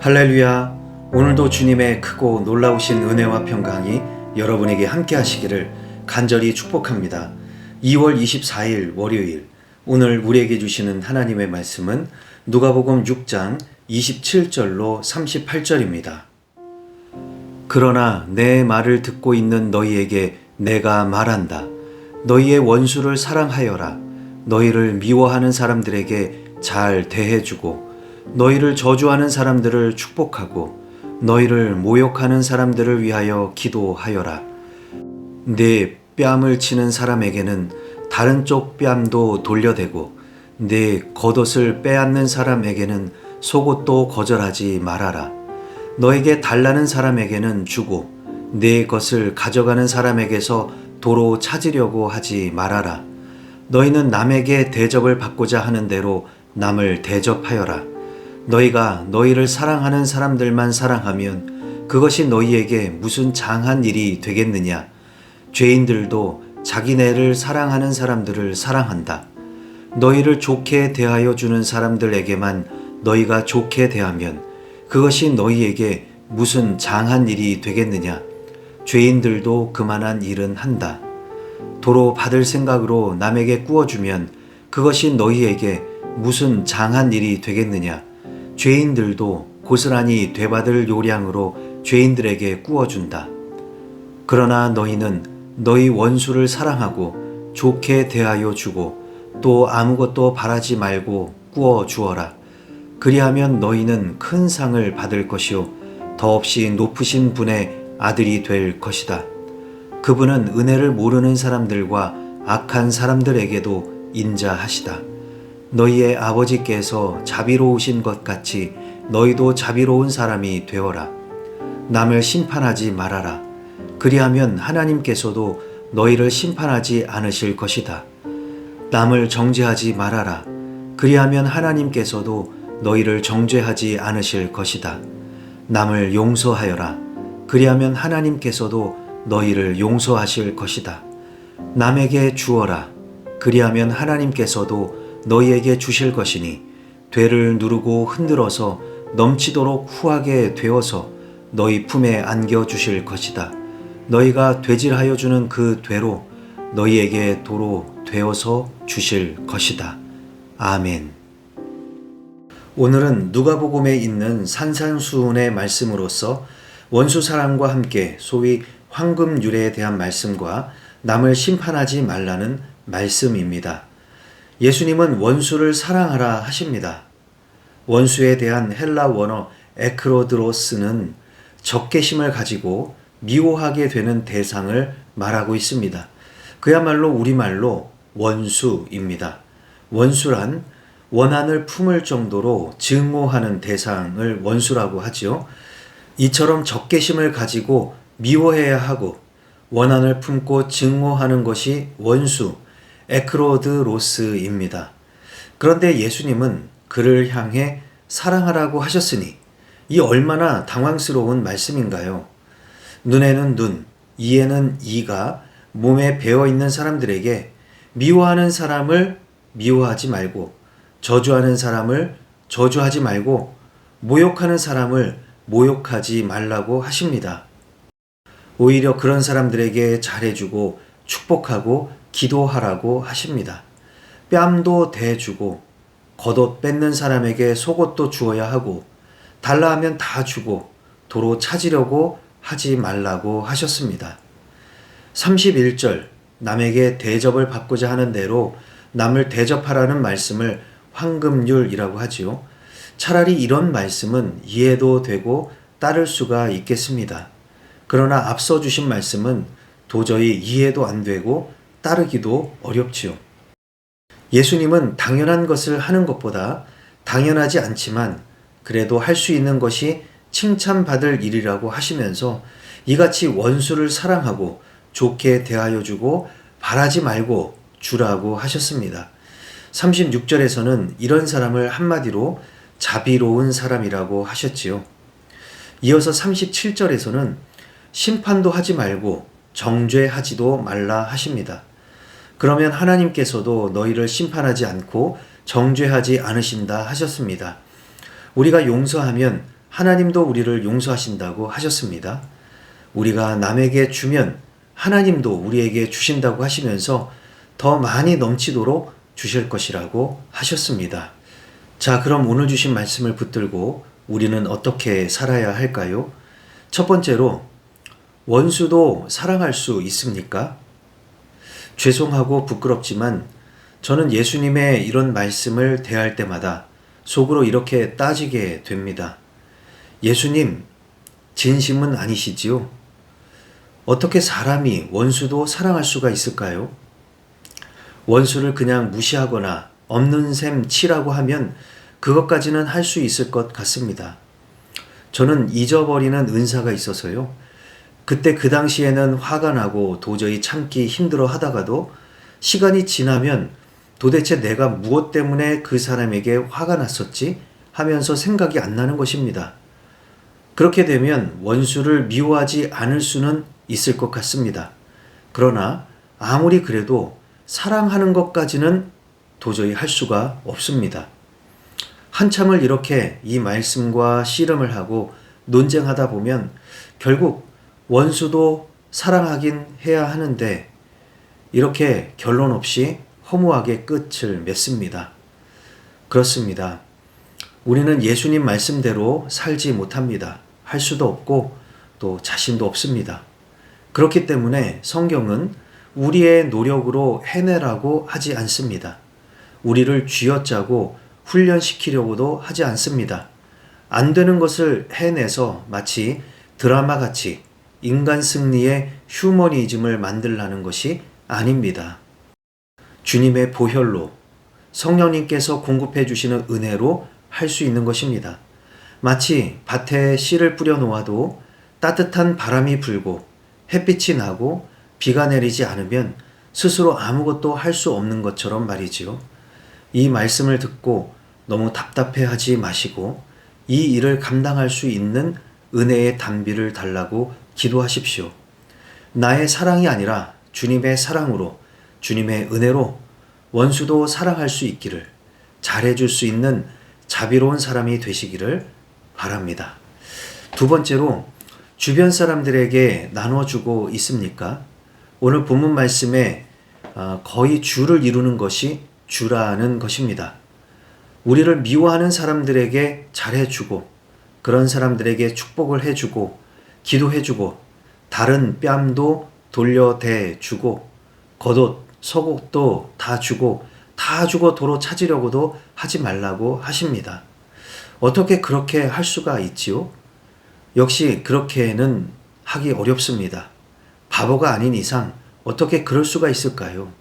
할렐루야. 오늘도 주님의 크고 놀라우신 은혜와 평강이 여러분에게 함께 하시기를 간절히 축복합니다. 2월 24일 월요일, 오늘 우리에게 주시는 하나님의 말씀은 누가복음 6장 27절로 38절입니다. 그러나 내 말을 듣고 있는 너희에게 내가 말한다. 너희의 원수를 사랑하여라. 너희를 미워하는 사람들에게 잘 대해주고 너희를 저주하는 사람들을 축복하고 너희를 모욕하는 사람들을 위하여 기도하여라. 네 뺨을 치는 사람에게는 다른 쪽 뺨도 돌려대고 네 겉옷을 빼앗는 사람에게는 속옷도 거절하지 말아라. 너에게 달라는 사람에게는 주고 네 것을 가져가는 사람에게서 도로 찾으려고 하지 말아라. 너희는 남에게 대접을 받고자 하는 대로 남을 대접하여라. 너희가 너희를 사랑하는 사람들만 사랑하면 그것이 너희에게 무슨 장한 일이 되겠느냐? 죄인들도 자기네를 사랑하는 사람들을 사랑한다. 너희를 좋게 대하여 주는 사람들에게만 너희가 좋게 대하면 그것이 너희에게 무슨 장한 일이 되겠느냐? 죄인들도 그만한 일은 한다. 도로 받을 생각으로 남에게 꾸어주면 그것이 너희에게 무슨 장한 일이 되겠느냐? 죄인들도 고스란히 되받을 요량으로 죄인들에게 꾸어준다. 그러나 너희는 너희 원수를 사랑하고 좋게 대하여 주고 또 아무것도 바라지 말고 꾸어 주어라. 그리하면 너희는 큰 상을 받을 것이요 더없이 높으신 분의 아들이 될 것이다. 그분은 은혜를 모르는 사람들과 악한 사람들에게도 인자하시다. 너희의 아버지께서 자비로우신 것 같이 너희도 자비로운 사람이 되어라. 남을 심판하지 말아라. 그리하면 하나님께서도 너희를 심판하지 않으실 것이다. 남을 정죄하지 말아라. 그리하면 하나님께서도 너희를 정죄하지 않으실 것이다. 남을 용서하여라. 그리하면 하나님께서도 너희를 용서하실 것이다. 남에게 주어라. 그리하면 하나님께서도 너희에게 주실 것이니 되를 누르고 흔들어서 넘치도록 후하게 되어서 너희 품에 안겨 주실 것이다. 너희가 되질하여 주는 그 되로 너희에게 도로 되어서 주실 것이다. 아멘. 오늘은 누가복음에 있는 산산수훈의 말씀으로서 원수 사랑과 함께 소위 황금유래에 대한 말씀과 남을 심판하지 말라는 말씀입니다. 예수님은 원수를 사랑하라 하십니다. 원수에 대한 헬라 원어 에크로드로스는 적개심을 가지고 미워하게 되는 대상을 말하고 있습니다. 그야말로 우리말로 원수입니다. 원수란 원한을 품을 정도로 증오하는 대상을 원수라고 하죠. 이처럼 적개심을 가지고 미워해야 하고 원한을 품고 증오하는 것이 원수, 에크로드로스입니다. 그런데 예수님은 그를 향해 사랑하라고 하셨으니 이 얼마나 당황스러운 말씀인가요? 눈에는 눈, 이에는 이가 몸에 배어있는 사람들에게 미워하는 사람을 미워하지 말고 저주하는 사람을 저주하지 말고 모욕하는 사람을 모욕하지 말라고 하십니다. 오히려 그런 사람들에게 잘해주고 축복하고 기도하라고 하십니다. 뺨도 대주고 겉옷 뺏는 사람에게 속옷도 주어야 하고 달라 하면 다 주고 도로 찾으려고 하지 말라고 하셨습니다. 31절 남에게 대접을 받고자 하는 대로 남을 대접하라는 말씀을 황금률이라고 하지요. 차라리 이런 말씀은 이해도 되고 따를 수가 있겠습니다. 그러나 앞서 주신 말씀은 도저히 이해도 안 되고 따르기도 어렵지요. 예수님은 당연한 것을 하는 것보다 당연하지 않지만 그래도 할 수 있는 것이 칭찬받을 일이라고 하시면서 이같이 원수를 사랑하고 좋게 대하여 주고 바라지 말고 주라고 하셨습니다. 36절에서는 이런 사람을 한마디로 자비로운 사람이라고 하셨지요. 이어서 37절에서는 심판도 하지 말고 정죄하지도 말라 하십니다. 그러면 하나님께서도 너희를 심판하지 않고 정죄하지 않으신다 하셨습니다. 우리가 용서하면 하나님도 우리를 용서하신다고 하셨습니다. 우리가 남에게 주면 하나님도 우리에게 주신다고 하시면서 더 많이 넘치도록 주실 것이라고 하셨습니다. 자, 그럼 오늘 주신 말씀을 붙들고 우리는 어떻게 살아야 할까요? 첫 번째로, 원수도 사랑할 수 있습니까? 죄송하고 부끄럽지만 저는 예수님의 이런 말씀을 대할 때마다 속으로 이렇게 따지게 됩니다. 예수님, 진심은 아니시지요? 어떻게 사람이 원수도 사랑할 수가 있을까요? 원수를 그냥 무시하거나 없는 셈 치라고 하면 그것까지는 할 수 있을 것 같습니다. 저는 잊어버리는 은사가 있어서요. 그때 그 당시에는 화가 나고 도저히 참기 힘들어 하다가도 시간이 지나면 도대체 내가 무엇 때문에 그 사람에게 화가 났었지 하면서 생각이 안 나는 것입니다. 그렇게 되면 원수를 미워하지 않을 수는 있을 것 같습니다. 그러나 아무리 그래도 사랑하는 것까지는 도저히 할 수가 없습니다. 한참을 이렇게 이 말씀과 씨름을 하고 논쟁하다 보면 결국 원수도 사랑하긴 해야 하는데 이렇게 결론 없이 허무하게 끝을 맺습니다. 그렇습니다. 우리는 예수님 말씀대로 살지 못합니다. 할 수도 없고 또 자신도 없습니다. 그렇기 때문에 성경은 우리의 노력으로 해내라고 하지 않습니다. 우리를 쥐어짜고 훈련시키려고도 하지 않습니다. 안 되는 것을 해내서 마치 드라마같이 인간 승리의 휴머니즘을 만들라는 것이 아닙니다. 주님의 보혈로 성령님께서 공급해 주시는 은혜로 할 수 있는 것입니다. 마치 밭에 씨를 뿌려 놓아도 따뜻한 바람이 불고 햇빛이 나고 비가 내리지 않으면 스스로 아무것도 할 수 없는 것처럼 말이지요. 이 말씀을 듣고 너무 답답해하지 마시고 이 일을 감당할 수 있는 은혜의 단비를 달라고 기도하십시오. 나의 사랑이 아니라 주님의 사랑으로, 주님의 은혜로 원수도 사랑할 수 있기를, 잘해줄 수 있는 자비로운 사람이 되시기를 바랍니다. 두 번째로, 주변 사람들에게 나눠주고 있습니까? 오늘 본문 말씀에 거의 주를 이루는 것이 주라는 것입니다. 우리를 미워하는 사람들에게 잘해주고 그런 사람들에게 축복을 해주고 기도해주고 다른 뺨도 돌려대주고 겉옷, 속옷도 다 주고 도로 찾으려고도 하지 말라고 하십니다. 어떻게 그렇게 할 수가 있지요? 역시 그렇게는 하기 어렵습니다. 바보가 아닌 이상 어떻게 그럴 수가 있을까요?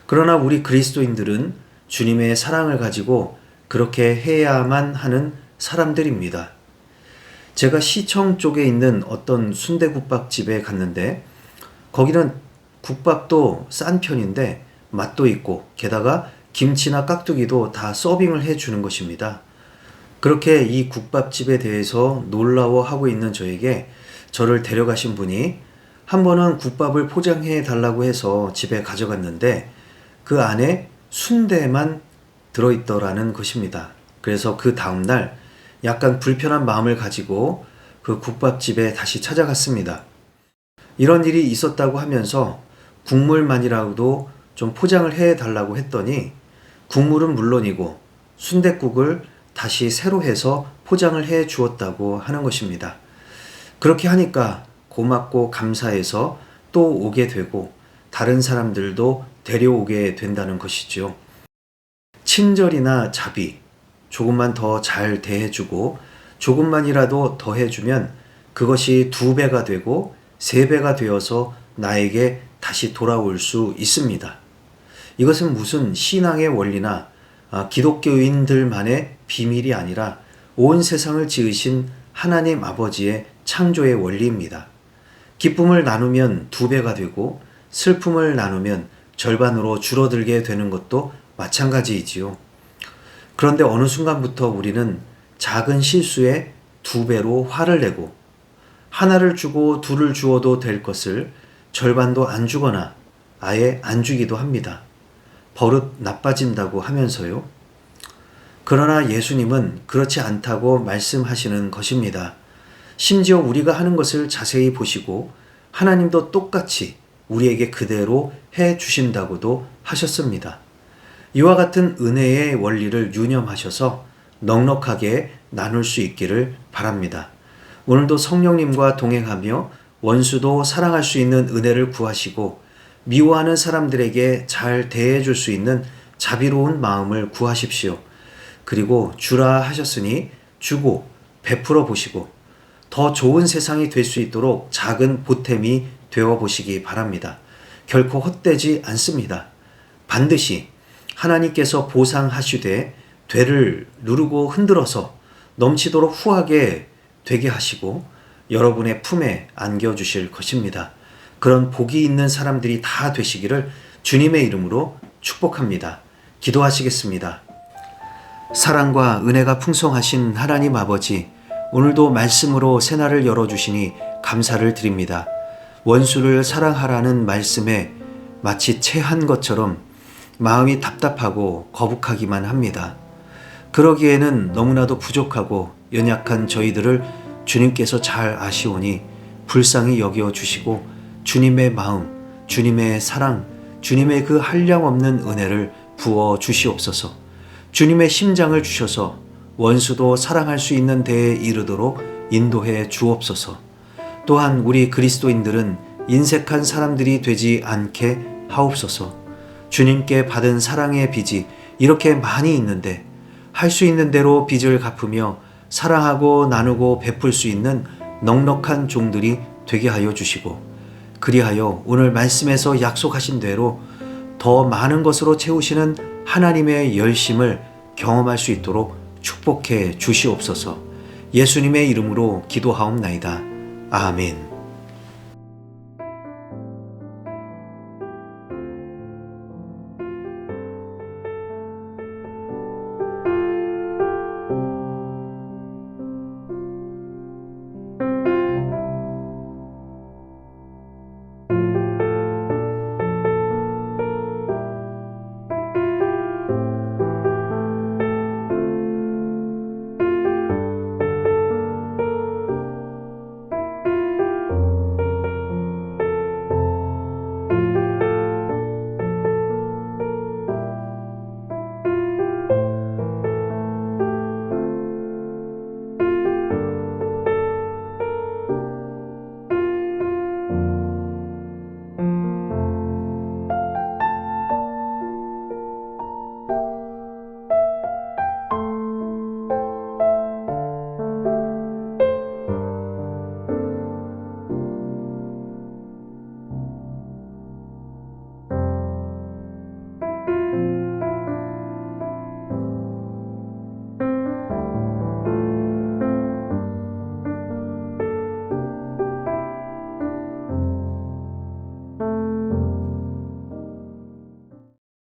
그러나 우리 그리스도인들은 주님의 사랑을 가지고 그렇게 해야만 하는 사람들입니다. 제가 시청 쪽에 있는 어떤 순대국밥집에 갔는데 거기는 국밥도 싼 편인데 맛도 있고 게다가 김치나 깍두기도 다 서빙을 해주는 것입니다. 그렇게 이 국밥집에 대해서 놀라워하고 있는 저에게 저를 데려가신 분이 한 번은 국밥을 포장해 달라고 해서 집에 가져갔는데 그 안에 순대만 들어있더라는 것입니다. 그래서 그 다음날 약간 불편한 마음을 가지고 그 국밥집에 다시 찾아갔습니다. 이런 일이 있었다고 하면서 국물만이라도 좀 포장을 해 달라고 했더니 국물은 물론이고 순댓국을 다시 새로 해서 포장을 해 주었다고 하는 것입니다. 그렇게 하니까 고맙고 감사해서 또 오게 되고 다른 사람들도 데려오게 된다는 것이지요. 친절이나 자비, 조금만 더 잘 대해주고 조금만이라도 더 해주면 그것이 2배가 되고 3배가 되어서 나에게 다시 돌아올 수 있습니다. 이것은 무슨 신앙의 원리나 기독교인들만의 비밀이 아니라 온 세상을 지으신 하나님 아버지의 창조의 원리입니다. 기쁨을 나누면 2배가 되고 슬픔을 나누면 절반으로 줄어들게 되는 것도 마찬가지이지요. 그런데 어느 순간부터 우리는 작은 실수에 2배로 화를 내고 하나를 주고 둘을 주어도 될 것을 절반도 안 주거나 아예 안 주기도 합니다. 버릇 나빠진다고 하면서요. 그러나 예수님은 그렇지 않다고 말씀하시는 것입니다. 심지어 우리가 하는 것을 자세히 보시고 하나님도 똑같이 우리에게 그대로 해 주신다고도 하셨습니다. 이와 같은 은혜의 원리를 유념하셔서 넉넉하게 나눌 수 있기를 바랍니다. 오늘도 성령님과 동행하며 원수도 사랑할 수 있는 은혜를 구하시고 미워하는 사람들에게 잘 대해줄 수 있는 자비로운 마음을 구하십시오. 그리고 주라 하셨으니 주고 베풀어 보시고 더 좋은 세상이 될 수 있도록 작은 보탬이 되어 보시기 바랍니다. 결코 헛되지 않습니다. 반드시 하나님께서 보상하시되 되를 누르고 흔들어서 넘치도록 후하게 되게 하시고 여러분의 품에 안겨주실 것입니다. 그런 복이 있는 사람들이 다 되시기를 주님의 이름으로 축복합니다. 기도하시겠습니다. 사랑과 은혜가 풍성하신 하나님 아버지, 오늘도 말씀으로 새날을 열어주시니 감사를 드립니다. 원수를 사랑하라는 말씀에 마치 체한 것처럼 마음이 답답하고 거북하기만 합니다. 그러기에는 너무나도 부족하고 연약한 저희들을 주님께서 잘 아시오니 불쌍히 여겨 주시고 주님의 마음, 주님의 사랑, 주님의 그 한량없는 은혜를 부어 주시옵소서. 주님의 심장을 주셔서 원수도 사랑할 수 있는 데에 이르도록 인도해 주옵소서. 또한 우리 그리스도인들은 인색한 사람들이 되지 않게 하옵소서. 주님께 받은 사랑의 빚이 이렇게 많이 있는데 할 수 있는 대로 빚을 갚으며 사랑하고 나누고 베풀 수 있는 넉넉한 종들이 되게 하여 주시고 그리하여 오늘 말씀에서 약속하신 대로 더 많은 것으로 채우시는 하나님의 열심을 경험할 수 있도록 축복해 주시옵소서. 예수님의 이름으로 기도하옵나이다. 아멘.